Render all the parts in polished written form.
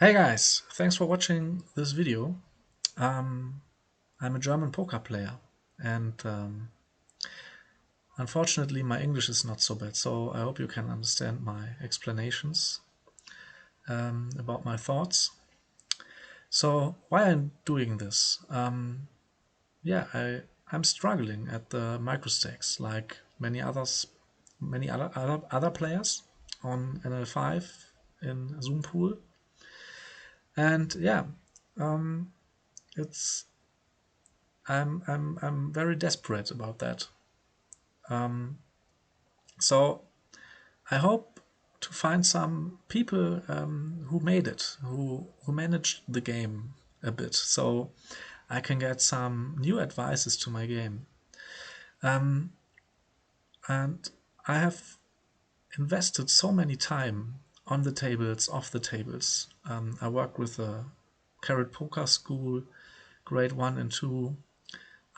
Hey guys, thanks for watching this video. Um, I'm a German poker player, and unfortunately my English is not so bad, so I hope you can understand my explanations about my thoughts. So why I'm doing this? I'm struggling at the microstakes like many other players on NL5 in Zoom pool, and it's I'm very desperate about that. Um, so I hope to find some people who made it, who managed the game a bit, so I can get some new advices to my game. Um, and I have invested so many time on the tables, off the tables. I work with a Carrot Poker School, grade 1 and 2.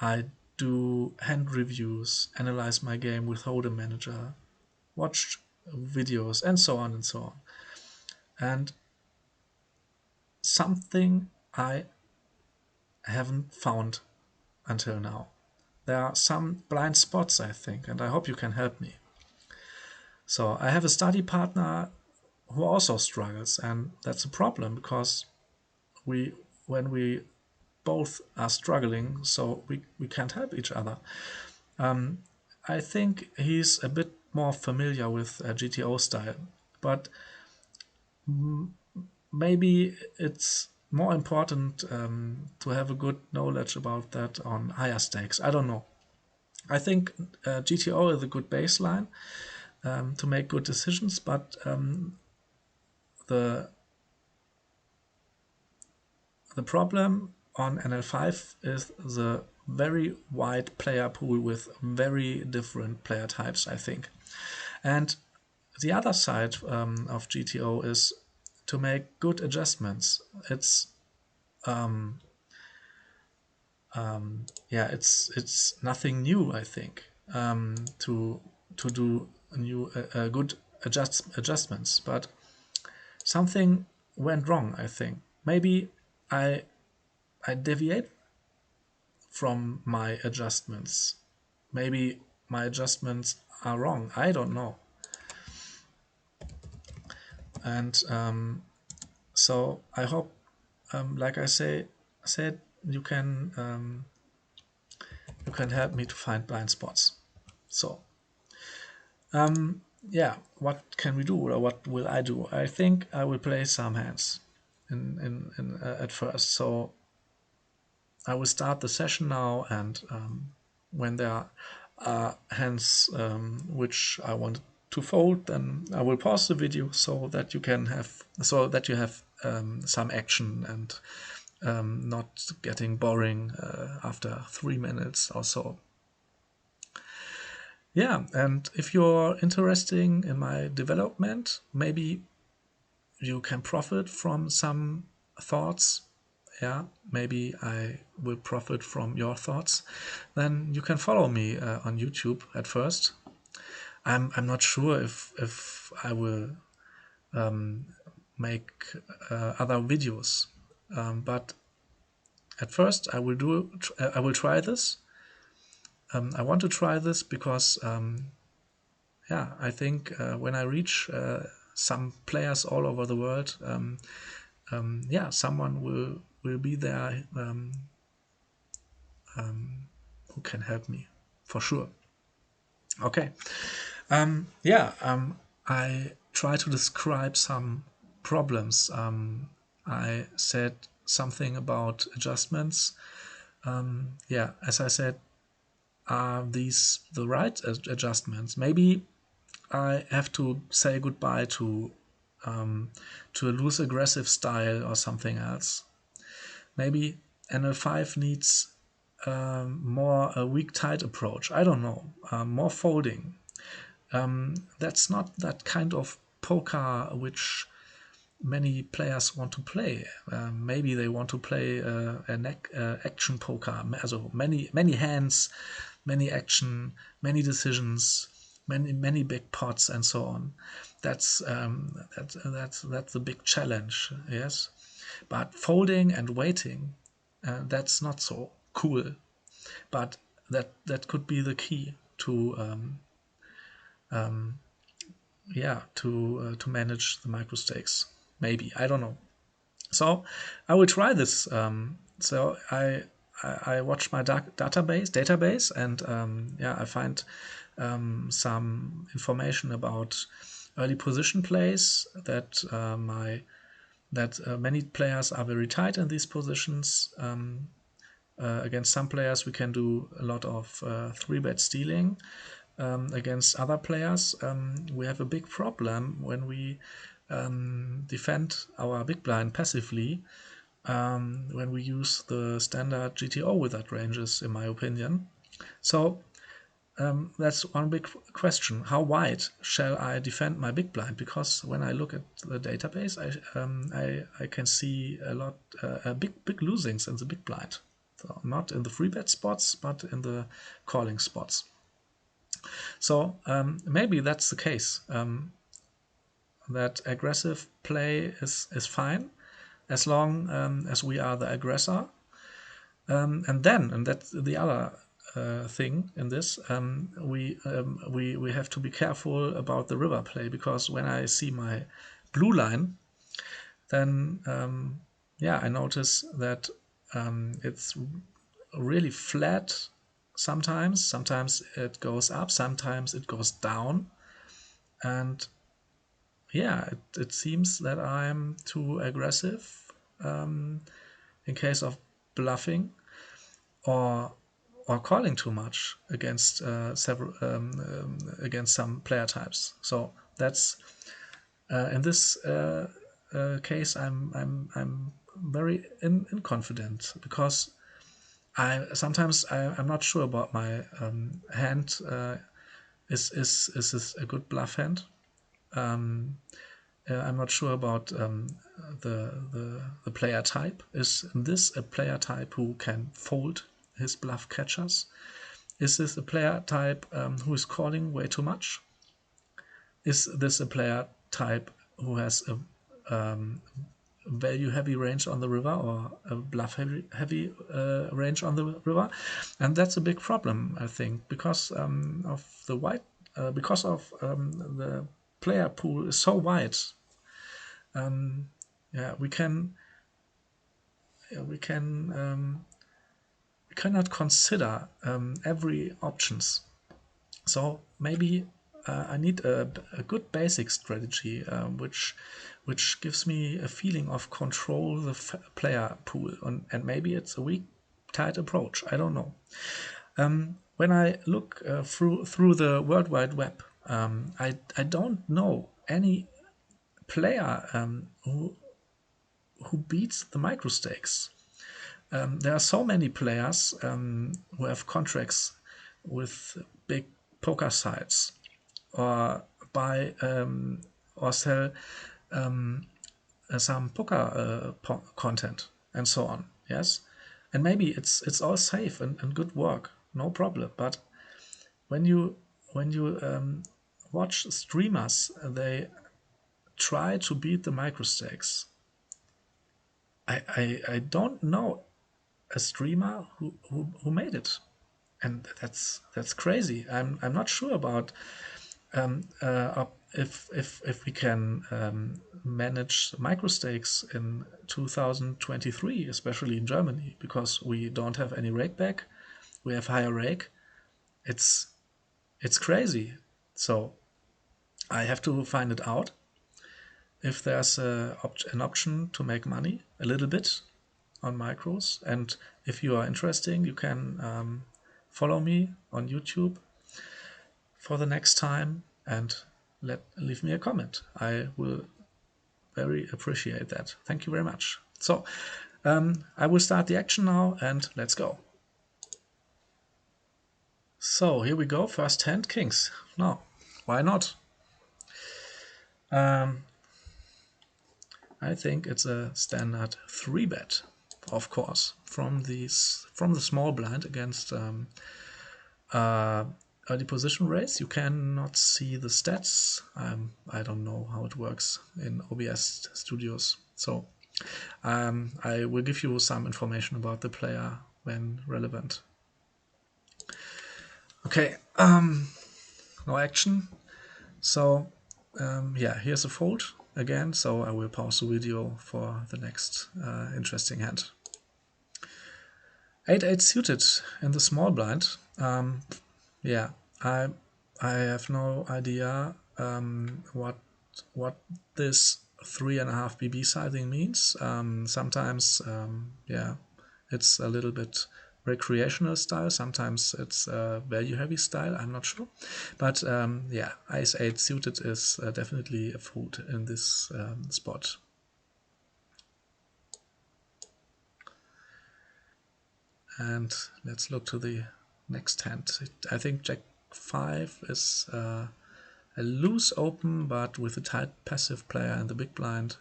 I do hand reviews, analyze my game with Hold'em Manager, watch videos, and so on and so on. And something I haven't found until now. There are some blind spots, I think, and I hope you can help me. So I have a study partner who also struggles, and that's a problem because we, when we both are struggling, so we can't help each other. I think he's a bit more familiar with GTO style, but maybe it's more important to have a good knowledge about that on higher stakes. I don't know. I think GTO is a good baseline to make good decisions, but the the problem on NL5 is the very wide player pool with very different player types, I think. And the other side of GTO is to make good adjustments. It's nothing new, I think, to do good adjustments. But something went wrong, I think. Maybe I I deviate from my adjustments. Maybe my adjustments are wrong. I don't know. And so I hope, like I said, you can help me to find blind spots. So what can we do, or what will I do? I think I will play some hands at first. So I will start the session now, and when there are hands which I want to fold, then I will pause the video so that you have some action and not getting boring after 3 minutes or so. Yeah, and if you're interested in my development, maybe you can profit from some thoughts. Yeah, maybe I will profit from your thoughts. Then you can follow me on YouTube at first. I'm not sure if I will make other videos, but at first I will try this. I want to try this because I think when I reach some players all over the world, someone will be there who can help me for sure. Okay. I try to describe some problems. I said something about adjustments. As I said, are these the right adjustments? Maybe I have to say goodbye to a loose aggressive style or something else. Maybe NL5 needs more a weak tight approach. I don't know. More folding. That's not that kind of poker which many players want to play. Maybe they want to play an action poker, so many hands, many action, many decisions. many big pots and so on. That's a big challenge. Yes, but folding and waiting, that's not so cool. But that could be the key to to manage the microstakes. Maybe, I don't know. So I will try this. So I watch my database, and yeah, I find some information about early position plays that many players are very tight in these positions. Against some players, we can do a lot of 3-bet stealing. Against other players, we have a big problem when we defend our big blind passively, when we use the standard GTO wizard ranges, in my opinion. So that's one big question. How wide shall I defend my big blind? Because when I look at the database, I can see a lot big losings in the big blind. So not in the free bet spots, but in the calling spots. So maybe that's the case. That aggressive play is fine as long as we are the aggressor. And that's the other thing in this. We have to be careful about the river play, because when I see my blue line, then yeah, I notice that it's really flat sometimes. Sometimes it goes up, sometimes it goes down, and yeah, it seems that I'm too aggressive in case of bluffing or calling too much against several against some player types. So that's in this case, I'm very confident, because I'm not sure about my hand. Is this a good bluff hand? I'm not sure about the player type. Is this a player type who can fold his bluff catchers? Is this a player type who is calling way too much? Is this a player type who has a value heavy range on the river, or a bluff heavy range on the river? And that's a big problem, I think, because of the white, because of the player pool is so wide. Yeah, we cannot consider every options. So maybe I need a good basic strategy, which gives me a feeling of control the player pool, and maybe it's a weak, tight approach. I don't know. When I look through the World Wide Web, I don't know any player who beats the microstakes. There are so many players who have contracts with big poker sites, or buy or sell some poker content and so on. Yes, and maybe it's all safe and good work, no problem. But when you watch streamers, they try to beat the microstakes. I don't know a streamer who made it, and that's crazy. I'm not sure about if we can manage microstakes in 2023, especially in Germany, because we don't have any rake back. We have higher rake. It's crazy. So I have to find it out if there's an option to make money a little bit on micros. And if you are interested, you can follow me on YouTube for the next time and leave me a comment. I will very appreciate that. Thank you very much. So I will start the action now, and let's go. So here we go. First hand, kings. No, why not? I think it's a standard 3-bet, of course, from the small blind against early position raise. You cannot see the stats. I don't know how it works in OBS Studios. So I will give you some information about the player when relevant. Okay, no action. So yeah, here's a fold again. So I will pause the video for the next interesting hand. 8-8 suited in the small blind. Yeah, I have no idea what this 3.5 BB sizing means. Sometimes yeah, it's a little bit recreational style. Sometimes it's value heavy style. I'm not sure, but yeah, Ace 8 suited is definitely a fold in this spot. And let's look to the next hand. I think Jack 5 is a loose open, but with a tight passive player in the big blind,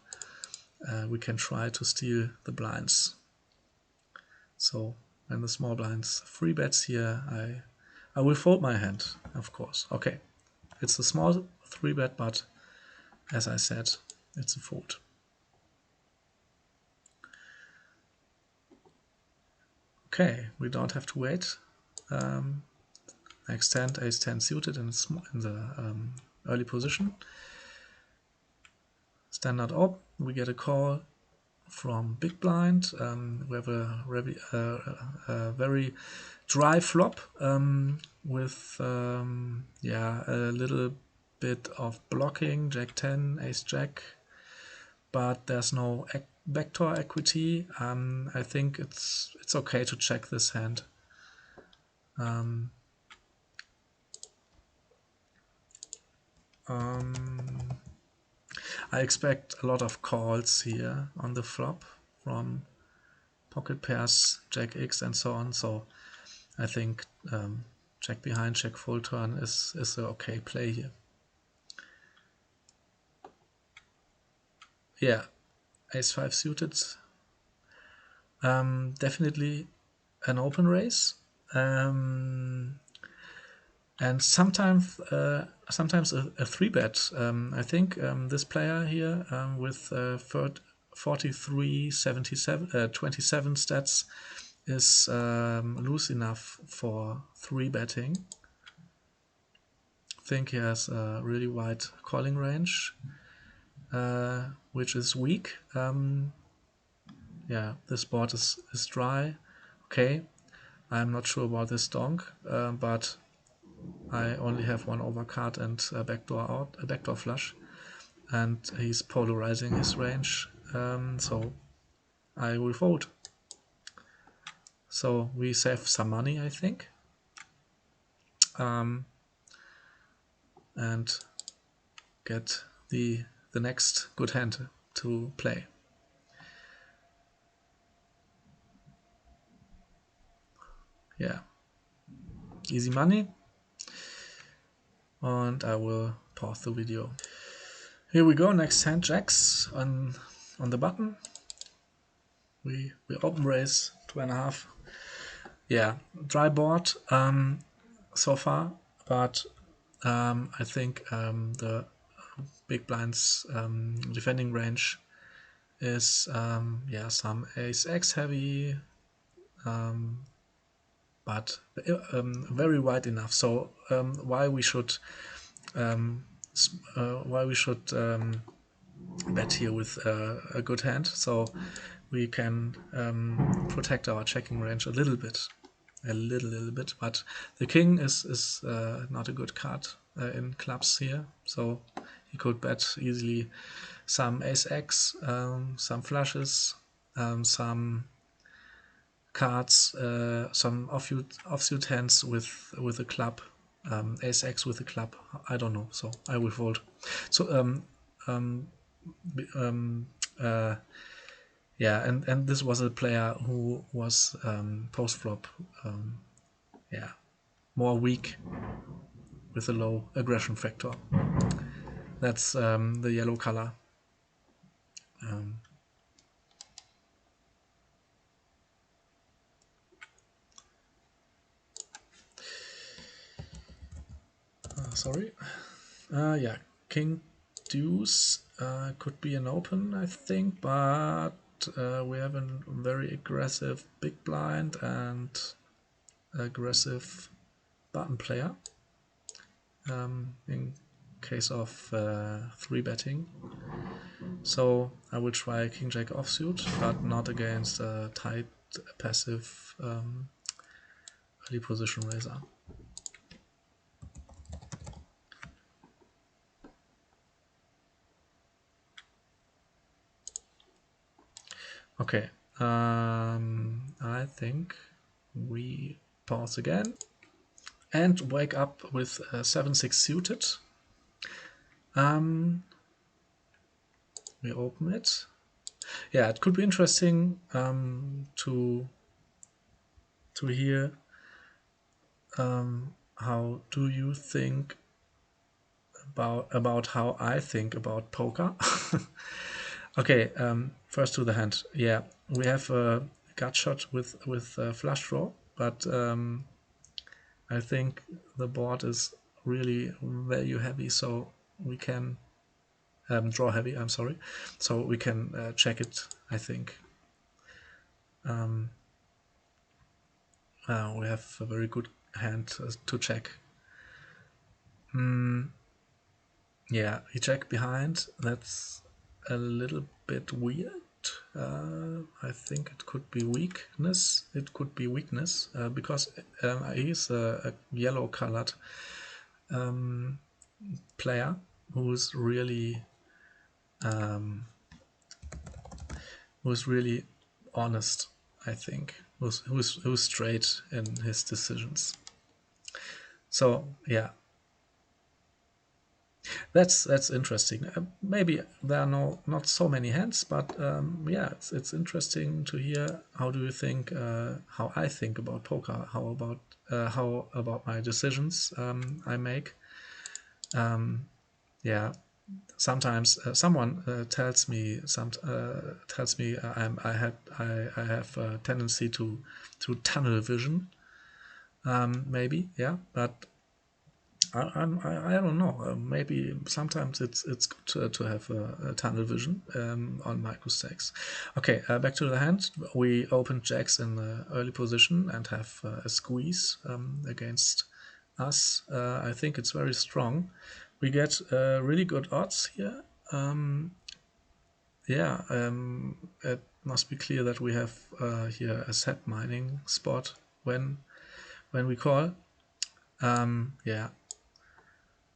we can try to steal the blinds. So when the small blinds 3 bets here, I will fold my hand, of course. Okay, it's a small 3 bet, but as I said, it's a fold. Okay, we don't have to wait. Next hand, Ace 10 suited in the early position. Standard op, we get a call from big blind. We have a very dry flop with yeah, a little bit of blocking, Jack 10, Ace Jack, but there's no backdoor equity. I think it's okay to check this hand. I expect a lot of calls here on the flop from pocket pairs, Jack X and so on. So I think check behind, check full turn is an okay play here. Yeah, Ace 5 suited. Definitely an open race. And sometimes a 3-bet. I think this player here with 43, 77, 27 stats is loose enough for 3-betting. I think he has a really wide calling range, which is weak. Yeah, this board is dry. Okay, I'm not sure about this donk, but I only have one overcard and a backdoor flush, and he's polarizing his range, so I will fold. So we save some money, I think, and get the next good hand to play. Yeah, easy money, and I will pause the video. Here we go. Next hand, jacks on the button. We open raise 2.5. Yeah, dry board so far, but I think the big blind's defending range is yeah, some Ace X heavy, but very wide enough. So why we should bet here with a good hand, so we can protect our checking range a little bit, but the king is not a good card in clubs here, so he could bet easily some Ace X, some flushes, some cards, some offsuit hands with a club, Ace X with a club. I don't know, so I will fold. So yeah, and this was a player who was post flop, yeah, more weak with a low aggression factor. That's the yellow color. sorry. Yeah, King Deuce could be an open, I think, but we have a very aggressive big blind and aggressive button player. In case of 3-betting. So I will try King Jack offsuit, but not against a tight passive early position raiser. Okay, I think we pause again and wake up with 7-6 suited. We open it. Yeah, it could be interesting to hear how do you think about how I think about poker. Okay, first to the hand. Yeah, we have a gut shot with flush draw, but I think the board is really value heavy, so we can draw heavy. I'm sorry, so we can check it. I think we have a very good hand to check. Yeah, we check behind. That's a little bit weird. I think it could be weakness. It could be weakness because he's a yellow-colored player who's really honest. I think who's straight in his decisions. So yeah, that's interesting. Maybe there are not so many hands, but yeah, it's interesting to hear how do you think how I think about poker. How about my decisions I make. Yeah, sometimes someone tells me I have a tendency to tunnel vision. Maybe, yeah, but I don't know. Maybe sometimes it's good to have a tunnel vision on microstakes. Okay, back to the hand. We open jacks in the early position and have a squeeze against us. I think it's very strong. We get really good odds here. Yeah, it must be clear that we have here a set mining spot when we call. Yeah.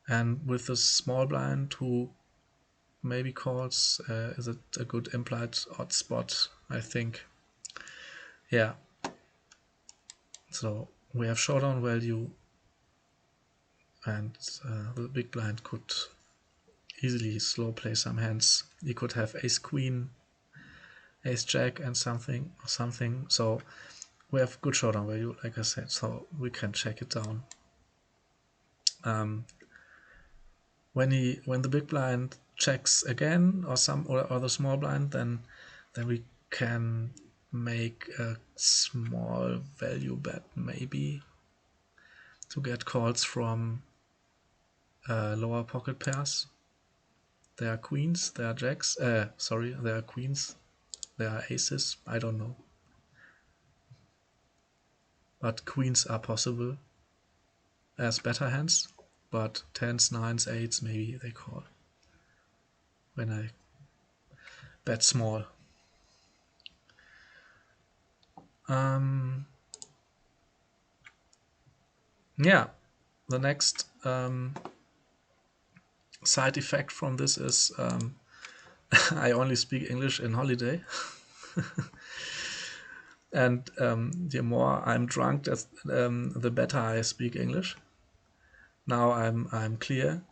And with the small blind who maybe calls, is it a good implied odd spot? I think. Yeah. So we have showdown value, and the big blind could easily slow play some hands. He could have ace queen, ace jack, and something. So we have good showdown value, like I said. So we can check it down. When the big blind checks again or the small blind, then we can make a small value bet maybe to get calls from lower pocket pairs. There are queens, there are jacks. Sorry, there are queens, there are aces. I don't know, but queens are possible as better hands. But tens, nines, eights, maybe they call when I bet small. Yeah, the next side effect from this is I only speak English in holiday. And the more I'm drunk, the better I speak English. Now I'm clear,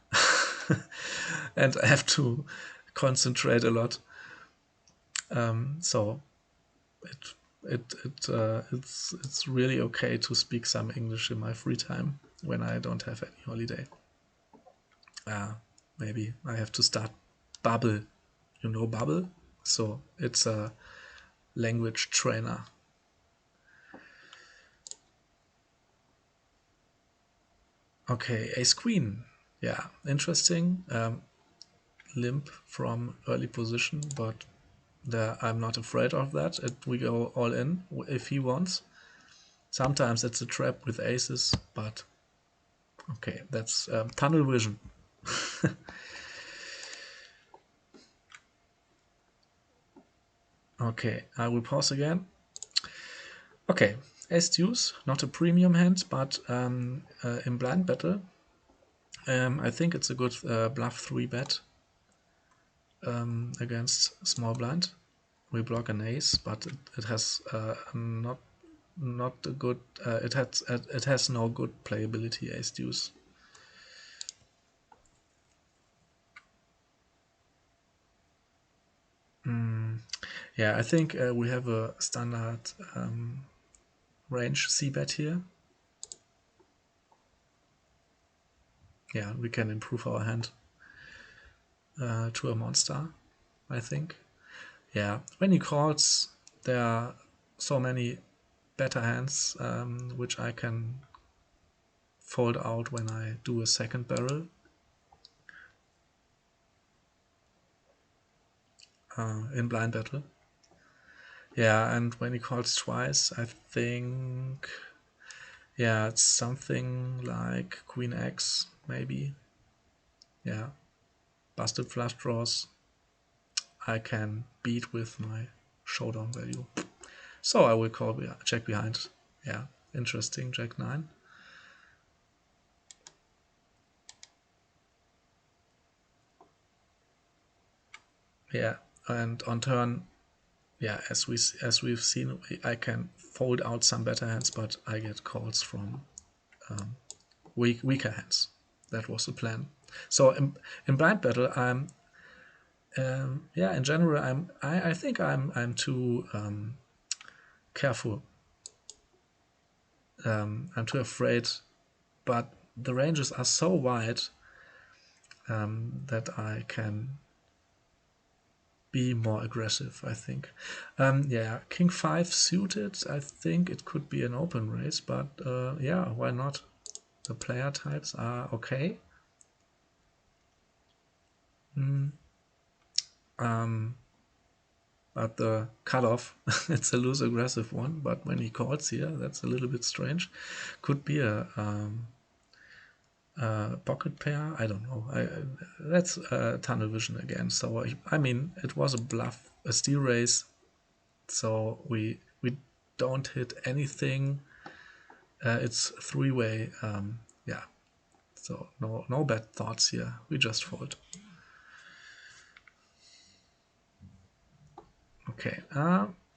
and I have to concentrate a lot. So it's really okay to speak some English in my free time when I don't have any holiday. Maybe I have to start Bubble. You know Bubble? So it's a language trainer. Okay, ace queen. Yeah, interesting. Limp from early position, but I'm not afraid of that. We go all in if he wants. Sometimes it's a trap with aces, but okay, that's tunnel vision. Okay, I will pause again. Okay, ace deuce, not a premium hand, but in blind battle, I think it's a good bluff 3-bet against small blind. We block an ace, but it has not a good. It has no good playability. Ace deuce. Yeah, I think we have a standard range c-bet here. Yeah, we can improve our hand to a monster, I think. Yeah, when he calls, there are so many better hands which I can fold out when I do a second barrel. In blind battle. Yeah, and when he calls twice, I think, yeah, it's something like Queen X, maybe. Yeah, busted flush draws I can beat with my showdown value. So I will call check behind. Yeah, interesting, Jack 9. Yeah, and on turn, yeah, as we've seen, I can fold out some better hands, but I get calls from weaker hands. That was the plan. So in blind battle, yeah, in general, I think I'm too careful. I'm too afraid, but the ranges are so wide that I can be more aggressive, I think. Yeah, King 5 suited, I think it could be an open race, but yeah, why not? The player types are okay. But the cutoff, it's a loose aggressive one, but when he calls here, that's a little bit strange. Could be a pocket pair, I don't know. That's tunnel vision again. So, I mean, it was a bluff, a steal race, so we don't hit anything. It's three-way, yeah. So no bad thoughts here. We just fold. Okay,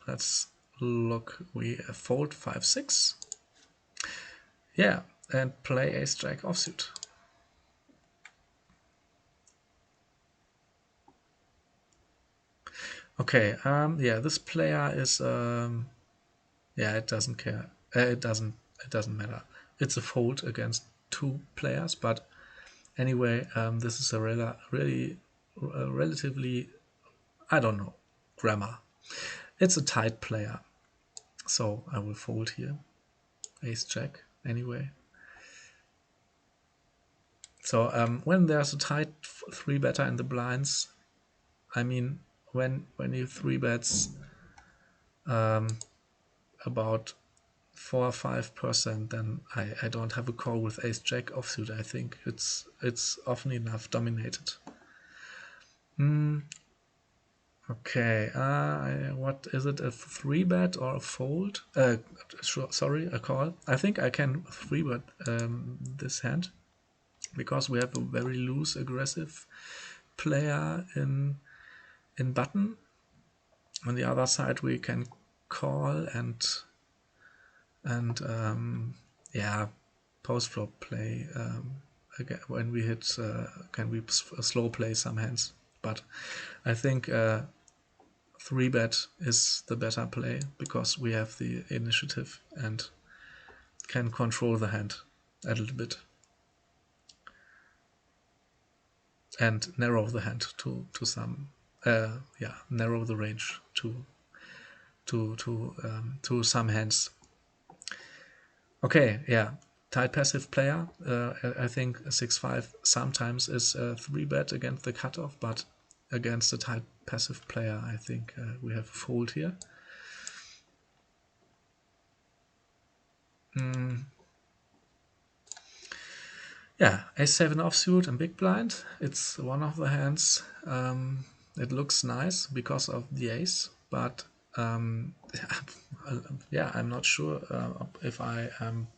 let's look. We fold 5-6. Yeah, and play ace jack offsuit. Okay, yeah, this player is yeah, it doesn't care. It doesn't matter. It's a fold against two players, but anyway, this is a relatively, I don't know, grammar. It's a tight player, so I will fold here. Ace jack anyway. So when there's a tight 3-better in the blinds, I mean when you 3-bets about 4 or 5%, then I don't have a call with ace jack offsuit. I think it's often enough dominated. Okay, what is it? A 3-bet or a fold? Sorry, a call. I think I can 3-bet this hand because we have a very loose aggressive player in button. On the other side, we can call and yeah, post flop play. Again, when we hit, can we slow play some hands? But I think 3-bet is the better play because we have the initiative and can control the hand a little bit and narrow the hand to some yeah, narrow the range to some hands. Okay, yeah. tight passive player. I think a 6-5 sometimes is a 3-bet against the cutoff, but against a tight passive player, I think we have a fold here. Yeah, ace-7 offsuit and big blind. It's one of the hands. It looks nice because of the ace, but yeah, I'm not sure if I am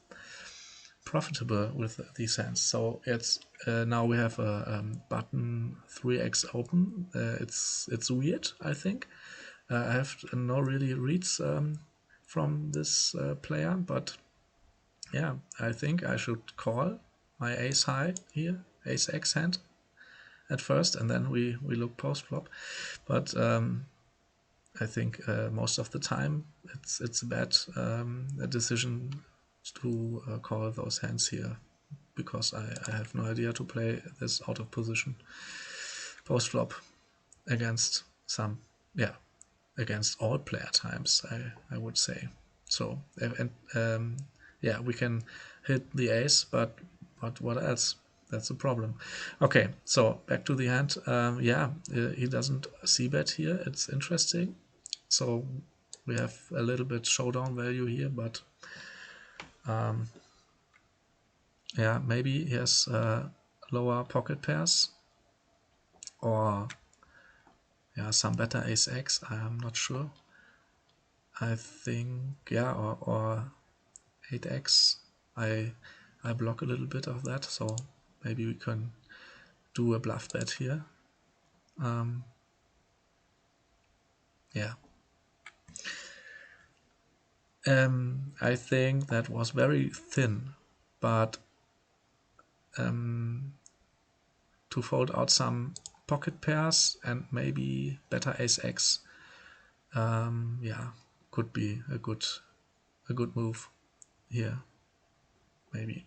profitable with these hands. So it's now we have a button 3x open. It's weird, I think. I have no really reads from this player, but yeah, I think I should call my ace high here, ace x hand at first, and then we look post flop. But I think most of the time it's a bad a decision to call those hands here, because I have no idea to play this out of position post flop against some, yeah, against all player times, I would say. So and yeah, we can hit the ace, but what else? That's the problem. Okay, so back to the hand. Yeah, he doesn't c-bet here. It's interesting. So we have a little bit showdown value here, but yeah, maybe he has lower pocket pairs, or yeah, some better ace x. I'm not sure. I think, yeah, or 8x. I block a little bit of that, so maybe we can do a bluff bet here. Yeah. I think that was very thin, but to fold out some pocket pairs and maybe better ace x, yeah, could be a good move here, maybe.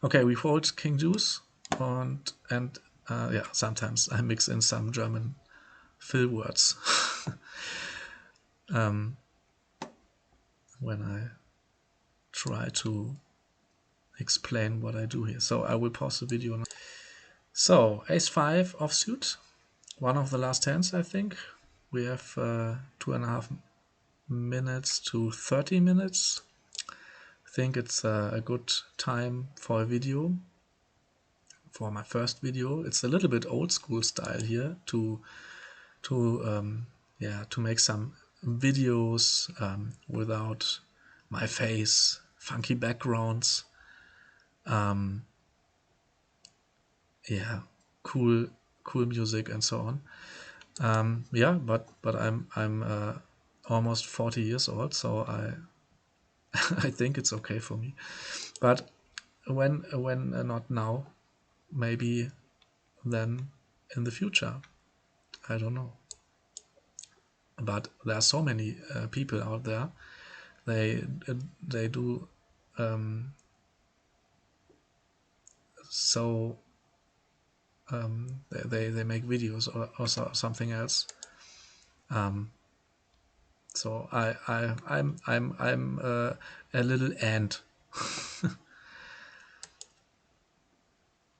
Okay, we fold king deuce, and yeah, sometimes I mix in some German fill words when I try to explain what I do here. So I will pause the video now. So ace-5 offsuit, one of the last hands, I think. We have 2.5 minutes to 30 minutes. I think it's a good time for a video, for my first video. It's a little bit old school style here to yeah, to make some videos without my face, funky backgrounds, yeah, cool music and so on. Yeah, but I'm almost 40 years old, so I I think it's okay for me. But when not now, maybe then in the future, I don't know. But there are so many people out there. They do so they make videos or something else. So I'm a little ant.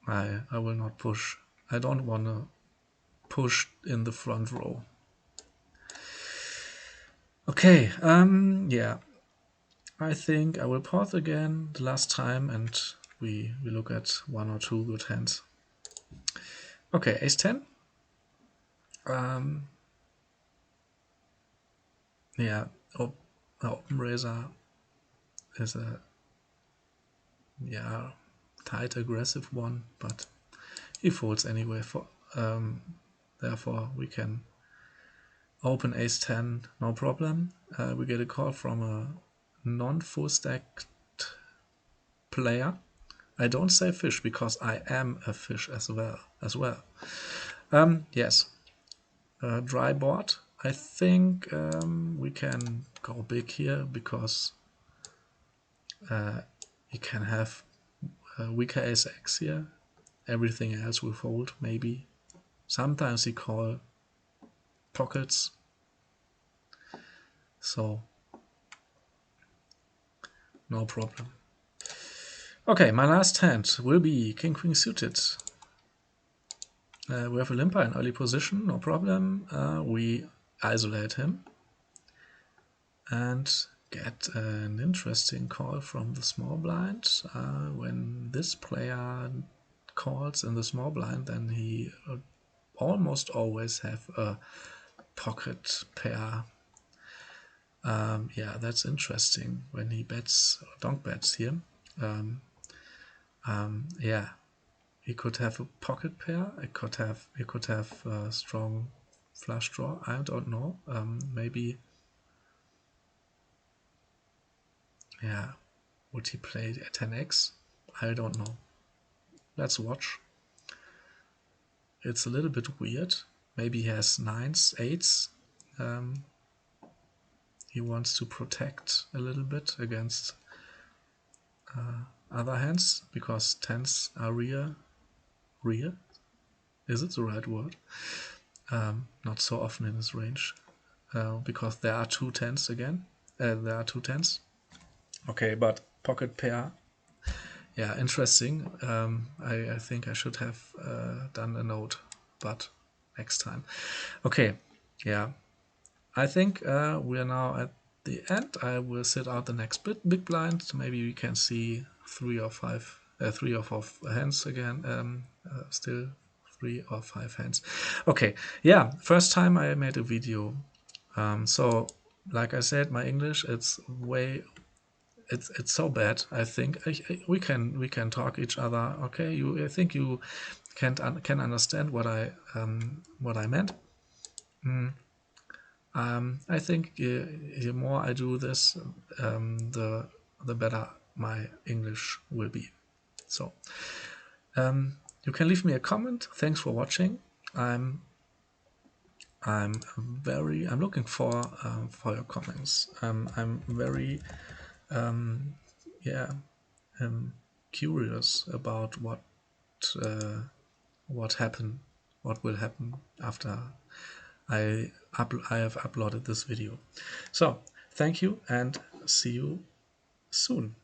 I will not push. I don't want to push in the front row. Okay, yeah. I think I will pause again the last time, and we look at one or two good hands. Okay, ace-10. Yeah, open razor is a, yeah, tight aggressive one, but he folds anyway. Therefore we can open ace-10, no problem. We get a call from a non-full stacked player. I don't say fish because I am a fish as well. Yes, dry board. I think we can go big here because he can have weaker ace x here. Everything else will fold, maybe. Sometimes he call pockets. So no problem. Okay, my last hand will be King Queen suited. We have a limper in early position, no problem. We isolate him and get an interesting call from the small blind. When this player calls in the small blind, then he almost always have a pocket pair. Yeah, that's interesting when he bets, donk bets here. Yeah, he could have a pocket pair. He could have a strong flush draw. I don't know. Maybe. Yeah, would he play at 10x? I don't know. Let's watch. It's a little bit weird. Maybe he has 9s, 8s. He wants to protect a little bit against other hands because 10s are rear. Rear? Is it the right word? Not so often in his range because there are 2 10s again. There are 2 10s. Okay, but pocket pair. Yeah, interesting. I think I should have done a note, but next time. Okay, yeah. I think we are now at the end. I will sit out the next big blind. Maybe we can see 3 or 4 hands again. Still 3 or 5 hands. Okay, yeah. First time I made a video. So, like I said, my English it's so bad. I think we can talk each other. Okay, I think you can understand what I meant. I think the more I do this, the better my English will be. So you can leave me a comment. Thanks for watching. I'm looking for your comments. I'm very yeah curious about what will happen after I have uploaded this video. So thank you and see you soon.